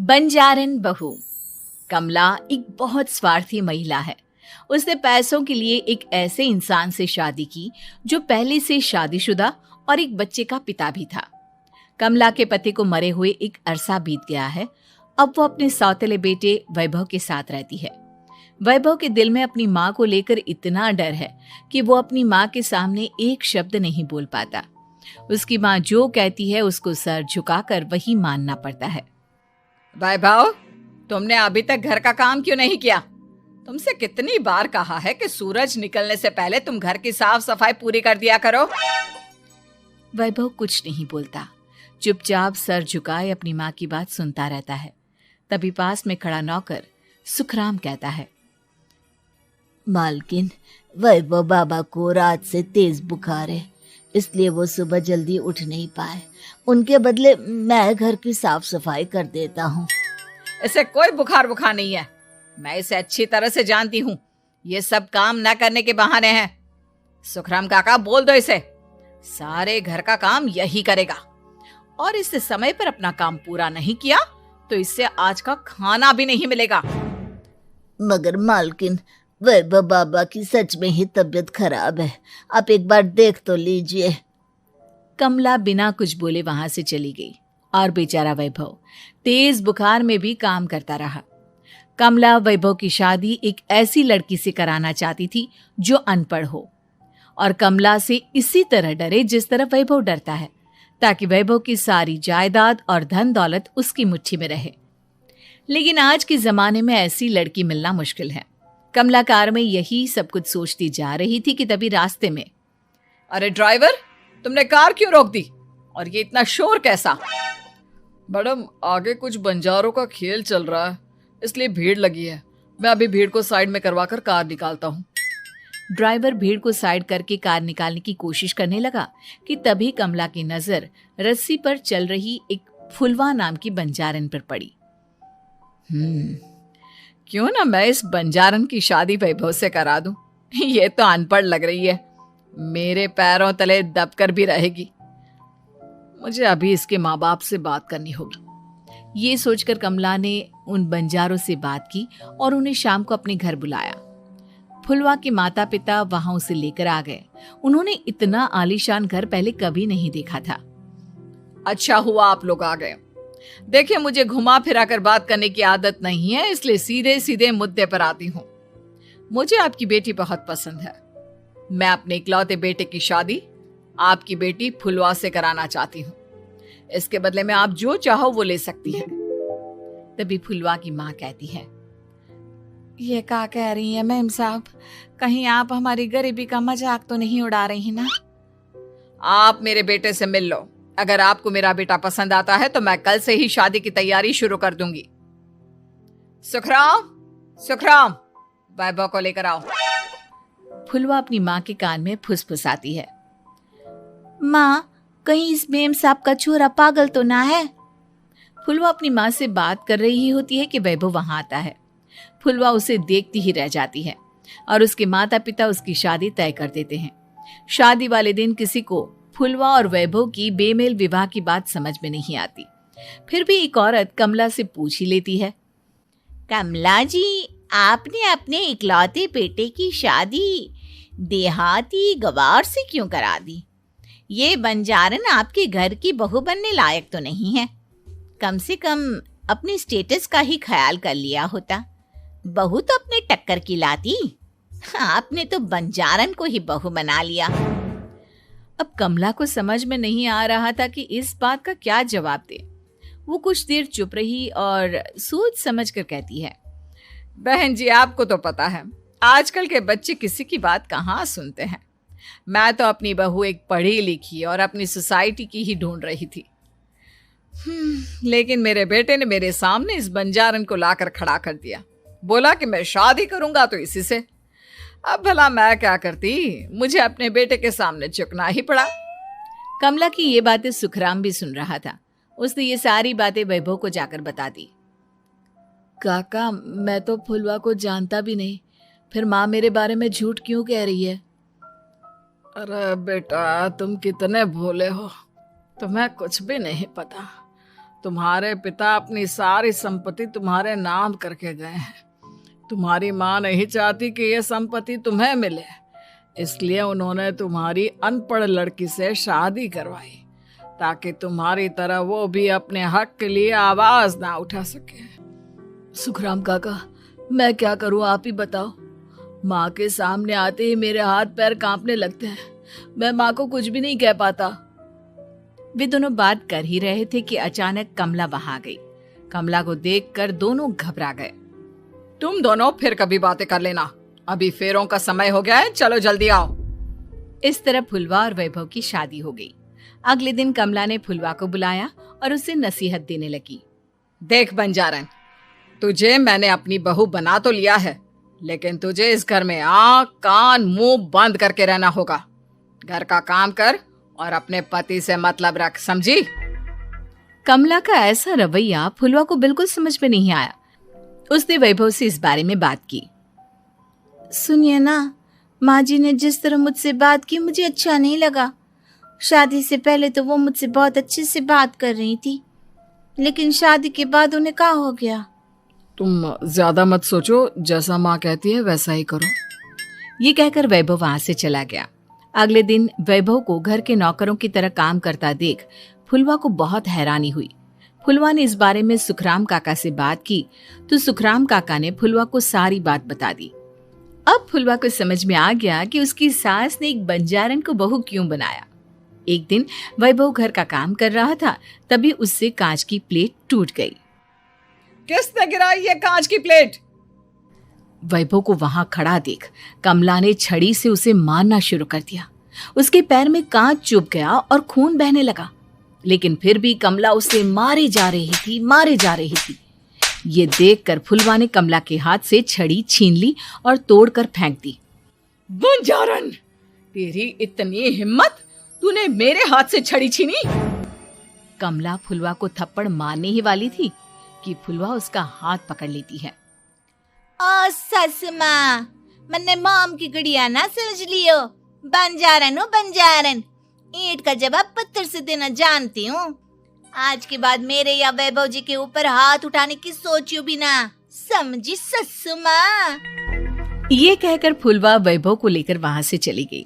बंजारन बहू। कमला एक बहुत स्वार्थी महिला है। उसने पैसों के लिए एक ऐसे इंसान से शादी की जो पहले से शादीशुदा और एक बच्चे का पिता भी था। कमला के पति को मरे हुए एक अरसा बीत गया है। अब वो अपने सौतेले बेटे वैभव के साथ रहती है। वैभव के दिल में अपनी माँ को लेकर इतना डर है कि वो अपनी माँ के सामने एक शब्द नहीं बोल पाता। उसकी माँ जो कहती है उसको सर झुकाकर वही मानना पड़ता है। वैभव, तुमने अभी तक घर का काम क्यों नहीं किया? तुमसे कितनी बार कहा है कि सूरज निकलने से पहले तुम घर की साफ सफाई पूरी कर दिया करो। वैभव कुछ नहीं बोलता, चुपचाप सर झुकाए अपनी माँ की बात सुनता रहता है। तभी पास में खड़ा नौकर सुखराम कहता है, मालकिन, वैभव बाबा को रात से तेज बुखार है, इसलिए वो सुबह जल्दी उठ नहीं पाए। उनके बदले मैं घर की साफ सफाई कर देता हूँ। इसे कोई बुखार नहीं है। मैं इसे अच्छी तरह से जानती हूँ। ये सब काम न करने के बहाने हैं। सुखराम काका, बोल दो इसे, सारे घर का काम यही करेगा। और इससे समय पर अपना काम पूरा नहीं किया तो इससे आज का खाना भी नहीं मिलेगा। मगर मालकिन, वैभव बाबा की सच में ही तबीयत खराब है, आप एक बार देख तो लीजिए। कमला बिना कुछ बोले वहां से चली गई और बेचारा वैभव तेज बुखार में भी काम करता रहा। कमला वैभव की शादी एक ऐसी लड़की से कराना चाहती थी जो अनपढ़ हो और कमला से इसी तरह डरे जिस तरह वैभव डरता है, ताकि वैभव की सारी जायदाद और धन दौलत उसकी मुट्ठी में रहे। लेकिन आज के जमाने में ऐसी लड़की मिलना मुश्किल है। कमला कार में यही सब कुछ सोचती जा रही थी कि तभी रास्ते में, अरे ड्राइवर, तुमने कार क्यों रोक दी? और ये इतना शोर कैसा? मैडम, आगे कुछ बंजारों का खेल चल रहा है, इसलिए भीड़ लगी है। मैं अभी भीड़ को साइड में करवाकर कार निकालता हूँ। ड्राइवर भीड़ को साइड करके कार निकालने की कोशिश करने लगा कि तभी कमला की नजर रस्सी पर चल रही एक फुलवा नाम की बंजारन पर पड़ी। क्यों ना मैं इस बंजारन की शादी वैभव से करा दूं? ये तो अनपढ़ लग रही है, मेरे पैरों तले दबकर भी रहेगी। मुझे अभी इसके माँ बाप से बात करनी होगी। ये सोचकर कमला ने उन बंजारों से बात की और उन्हें शाम को अपने घर बुलाया। फुलवा के माता पिता वहां उसे लेकर आ गए। उन्होंने इतना आलीशान घर पहले कभी नहीं देखा था। अच्छा हुआ आप लोग आ गए। देखिए, मुझे घुमा फिरा कर बात करने की आदत नहीं है, इसलिए सीधे सीधे मुद्दे पर आती हूँ। मुझे आपकी बेटी बहुत पसंद है। मैं अपने इकलौते बेटे की शादी आपकी बेटी फुलवा से कराना चाहती हूँ। इसके बदले में आप जो चाहो वो ले सकती हैं। तभी फुलवा की माँ कहती है, ये क्या कह रही है मैम साहब? कहीं आप हमारी गरीबी का मजाक तो नहीं उड़ा रही ना? आप मेरे बेटे से मिल लो। अगर आपको मेरा बेटा पसंद आता है तो मैं कल से ही शादी की तैयारी शुरू कर दूंगी। सुखराम, वैभव को लेकर आओ। फुलवा अपनी माँ के कान में फुसफुसाती है, माँ, कहीं इस मेम साहब का छोरा पागल तो ना है? फुलवा अपनी माँ से बात कर रही होती है कि वैभव वहां आता है। फुलवा उसे देखती ही रह जाती है और उसके माता पिता उसकी शादी तय कर देते हैं। शादी वाले दिन किसी को फुलवा और वैभव की बेमेल विवाह की बात समझ में नहीं आती। फिर भी एक औरत कमला से पूछ ही लेती है, कमला जी, आपने अपने इकलौते बेटे की शादी देहाती गवार से क्यों करा दी? ये बंजारन आपके घर की बहू बनने लायक तो नहीं है। कम से कम अपने स्टेटस का ही ख्याल कर लिया होता। बहू तो अपने टक्कर की लाती, आपने तो बंजारन को ही बहू बना लिया। अब कमला को समझ में नहीं आ रहा था कि इस बात का क्या जवाब दे। वो कुछ देर चुप रही और सोच समझ कर कहती है, बहन जी, आपको तो पता है आजकल के बच्चे किसी की बात कहाँ सुनते हैं। मैं तो अपनी बहू एक पढ़ी लिखी और अपनी सोसाइटी की ही ढूंढ रही थी। लेकिन मेरे बेटे ने मेरे सामने इस बंजारन को लाकर खड़ा कर दिया। बोला कि मैं शादी करूंगा तो इसी से। अब भला मैं क्या करती, मुझे अपने बेटे के सामने झुकना ही पड़ा। कमला की ये बातें सुखराम भी सुन रहा था। उसने ये सारी बातें वैभव को जाकर बता दी। काका, मैं तो फुलवा को जानता भी नहीं, फिर माँ मेरे बारे में झूठ क्यों कह रही है? अरे बेटा, तुम कितने भोले हो, तुम्हें कुछ भी नहीं पता। तुम्हारे पिता अपनी सारी संपत्ति तुम्हारे नाम करके गए हैं। तुम्हारी माँ नहीं चाहती कि यह संपत्ति तुम्हें मिले, इसलिए उन्होंने तुम्हारी अनपढ़ लड़की से शादी करवाई ताकि तुम्हारी तरह वो भी अपने हक के लिए आवाज ना उठा सके। सुखराम काका, मैं क्या करूं, आप ही बताओ। माँ के सामने आते ही मेरे हाथ पैर कांपने लगते हैं। मैं माँ को कुछ भी नहीं कह पाता। वे दोनों बात कर ही रहे थे कि अचानक कमला वहां आ गई। कमला को देखकर दोनों घबरा गए। तुम दोनों फिर कभी बातें कर लेना, अभी फेरों का समय हो गया है, चलो जल्दी आओ। इस तरह फुलवा और वैभव की शादी हो गई। अगले दिन कमला ने फुलवा को बुलाया और उसे नसीहत देने लगी। देख बंजारन, तुझे मैंने अपनी बहू बना तो लिया है, लेकिन तुझे इस घर में आंख कान मुंह बंद करके रहना होगा। घर का काम कर और अपने पति से मतलब रख, समझी? कमला का ऐसा रवैया फुलवा को बिल्कुल समझ में नहीं आया। उसने वैभव से इस बारे में बात की। सुनिए ना, माँ जी ने जिस तरह मुझसे बात की मुझे अच्छा नहीं लगा। शादी से पहले तो वो मुझसे बहुत अच्छे से बात कर रही थी, लेकिन शादी के बाद उन्हें क्या हो गया? तुम ज्यादा मत सोचो, जैसा माँ कहती है वैसा ही करो। ये कहकर वैभव वहां से चला गया। अगले दिन वैभव को घर के नौकरों की तरह काम करता देख फुलवा को बहुत हैरानी हुई। फुलवा ने इस बारे में सुखराम काका से बात की तो सुखराम काका ने फुलवा को सारी बात बता दी। अब फुलवा को समझ में आ गया कि उसकी सास ने एक बंजारन को बहू क्यों बनाया। एक दिन वैभव घर का काम कर रहा था, तभी उससे कांच की प्लेट टूट गई। किसने गिराई ये कांच की प्लेट? वैभव को वहां खड़ा देख कमला ने छड़ी से उसे मारना शुरू कर दिया। उसके पैर में कांच चुभ गया और खून बहने लगा, लेकिन फिर भी कमला उसे मारे जा रही थी। ये देखकर फुलवा ने कमला के हाथ से छड़ी छीन ली और तोड़कर फेंक दी। बंजारन, तेरी इतनी हिम्मत, तूने मेरे हाथ से छड़ी छीनी? कमला फुलवा को थप्पड़ मारने ही वाली थी कि फुलवा उसका हाथ पकड़ लेती है। ओ सस माँ, मैंने मॉम की गुड़िया ना समझ लियो। बंजारन हो बंजारन, ईंट का जवाब पत्थर से देना जानती हूँ। आज के बाद मेरे या वैभव जी के ऊपर हाथ उठाने की सोचियो भी ना, समझी ससु माँ? ये कहकर फुलवा वैभव को लेकर वहां से चली गई।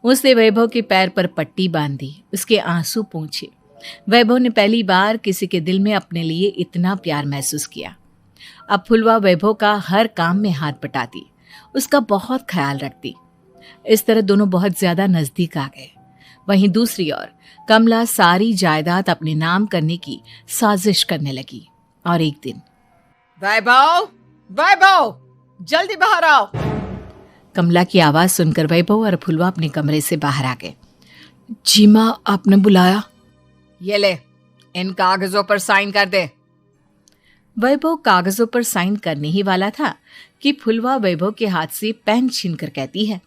उसने वैभव के पैर पर पट्टी बांधी, उसके आंसू पोंछे। वैभव ने पहली बार किसी के दिल में अपने लिए इतना प्यार महसूस किया। अब फुलवा वैभव का हर काम में हाथ बटाती, उसका बहुत ख्याल रखती। इस तरह दोनों बहुत ज्यादा नजदीक आ गए। वहीं दूसरी ओर कमला सारी जायदाद अपने नाम करने की साजिश करने लगी। और एक दिन, वैभव, जल्दी बाहर आओ। कमला की आवाज सुनकर वैभव और फुलवा अपने कमरे से बाहर आ गए। जी माँ, आपने बुलाया? ये ले, इन कागजों पर साइन कर दे। वैभव कागजों पर साइन करने ही वाला था कि फुलवा वैभव के हाथ से पेन छीनकर कहती है,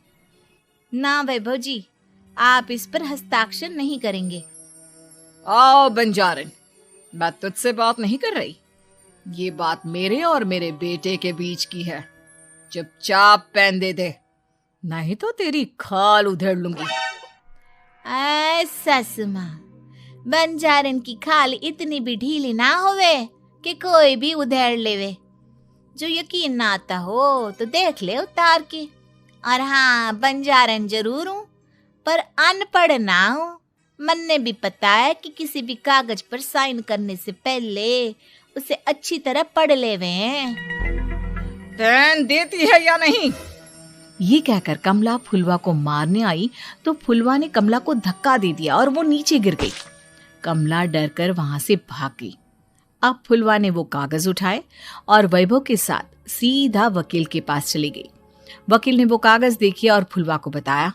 ना वैभव जी, आप इस पर हस्ताक्षर नहीं करेंगे। आओ बंजारन, मैं तुझसे बात नहीं कर रही। ये बात मेरे और मेरे बेटे के बीच की है। चुपचाप पेन दे दे, नहीं तो तेरी खाल उधेड़ लूंगी। सस माँ, बंजारन की खाल इतनी भी ढीली ना होवे कि कोई भी उधेड़ लेवे। जो यकीन ना आता हो तो देख ले उतार के। और हाँ, बंजारन जरूर हूँ पर अनपढ़ ना हूँ। मन्ने भी पता है कि किसी भी कागज पर साइन करने से पहले उसे अच्छी तरह पढ़ लेवे हैं। पेन देती है या नहीं? ये कहकर कमला फुलवा को मारने आई तो फुलवा ने कमला को धक्का दे दिया और वो नीचे गिर गई। कमला डरकर वहां से भाग गई। अब फुलवा ने वो कागज उठाए और वैभव के साथ सीधा वकील के पास चली गई। वकील ने वो कागज देखे और फुलवा को बताया,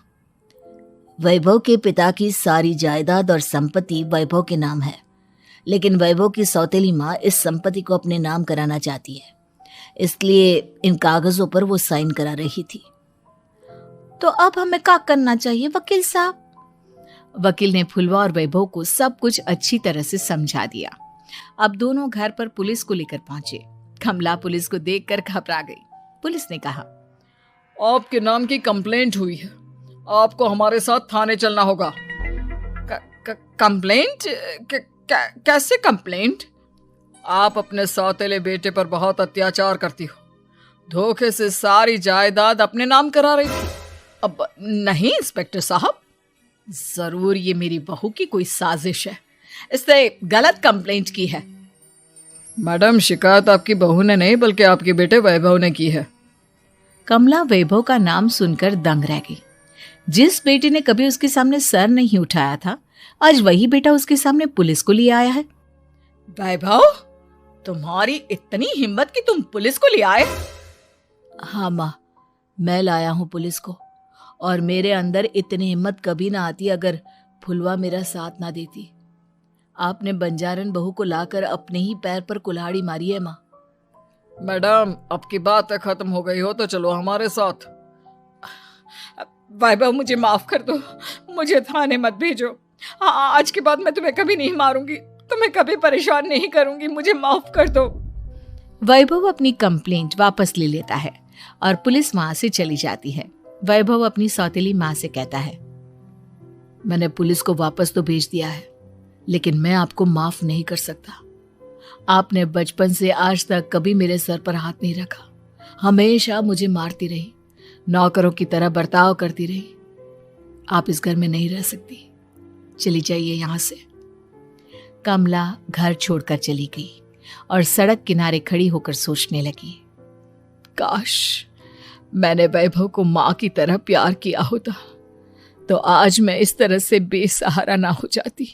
वैभव के पिता की सारी जायदाद और संपत्ति वैभव के नाम है, लेकिन वैभव की सौतेली माँ इस संपत्ति को अपने नाम कराना चाहती है, इसलिए इन कागजों पर वो साइन करा रही थी। तो अब हमें क्या करना चाहिए वकील साहब? वकील ने फुलवा और वैभव को सब कुछ अच्छी तरह से समझा दिया। अब दोनों घर पर पुलिस को लेकर पहुंचे। कमला पुलिस को देखकर घबरा गई। पुलिस ने कहा, आपके नाम की कंप्लेंट हुई है, आपको हमारे साथ थाने चलना होगा। कंप्लेंट? कैसे कंप्लेंट? आप अपने सौतेले बेटे पर बहुत अत्याचार करती हो, धोखे से सारी जायदाद अपने नाम करा रही थी। अब नहीं इंस्पेक्टर साहब, जरूर ये मेरी बहू की कोई साजिश है, इसने गलत कंप्लेंट की है। मैडम, शिकायत आपकी बहू ने नहीं बल्कि आपके बेटे वैभव ने की है। कमला वैभव का नाम सुनकर दंग रह गई। जिस बेटे ने कभी उसके सामने सर नहीं उठाया था, आज वही बेटा उसके सामने पुलिस को लिए आया है। वैभव, तुम्हारी इतनी हिम्मत कि तुम पुलिस को ले आए? हाँ माँ, मैं लाया हूँ पुलिस को, और मेरे अंदर इतनी हिम्मत कभी ना आती अगर फुलवा मेरा साथ ना देती। आपने बंजारन बहू को लाकर अपने ही पैर पर कुल्हाड़ी मारी है माँ। मैडम, अब की बात खत्म हो गई हो तो चलो हमारे साथ। वैभव, मुझे माफ कर दो, मुझे थाने मत भेजो। आज के बाद मैं तुम्हें कभी नहीं मारूंगी, तुम्हें कभी परेशान नहीं करूंगी, मुझे माफ कर दो। वैभव अपनी कंप्लेंट वापस ले लेता है और पुलिस वहां से चली जाती है। वैभव अपनी सौतेली माँ से कहता है, मैंने पुलिस को वापस तो भेज दिया है, लेकिन मैं आपको माफ नहीं कर सकता। आपने बचपन से आज तक कभी मेरे सर पर हाथ नहीं रखा, हमेशा मुझे मारती रही, नौकरों की तरह बर्ताव करती रही। आप इस घर में नहीं रह सकती, चली जाइए यहां से। कमला घर छोड़कर चली गई और सड़क किनारे खड़ी होकर सोचने लगी, काश मैंने वैभव को माँ की तरह प्यार किया होता तो आज मैं इस तरह से बेसहारा ना हो जाती।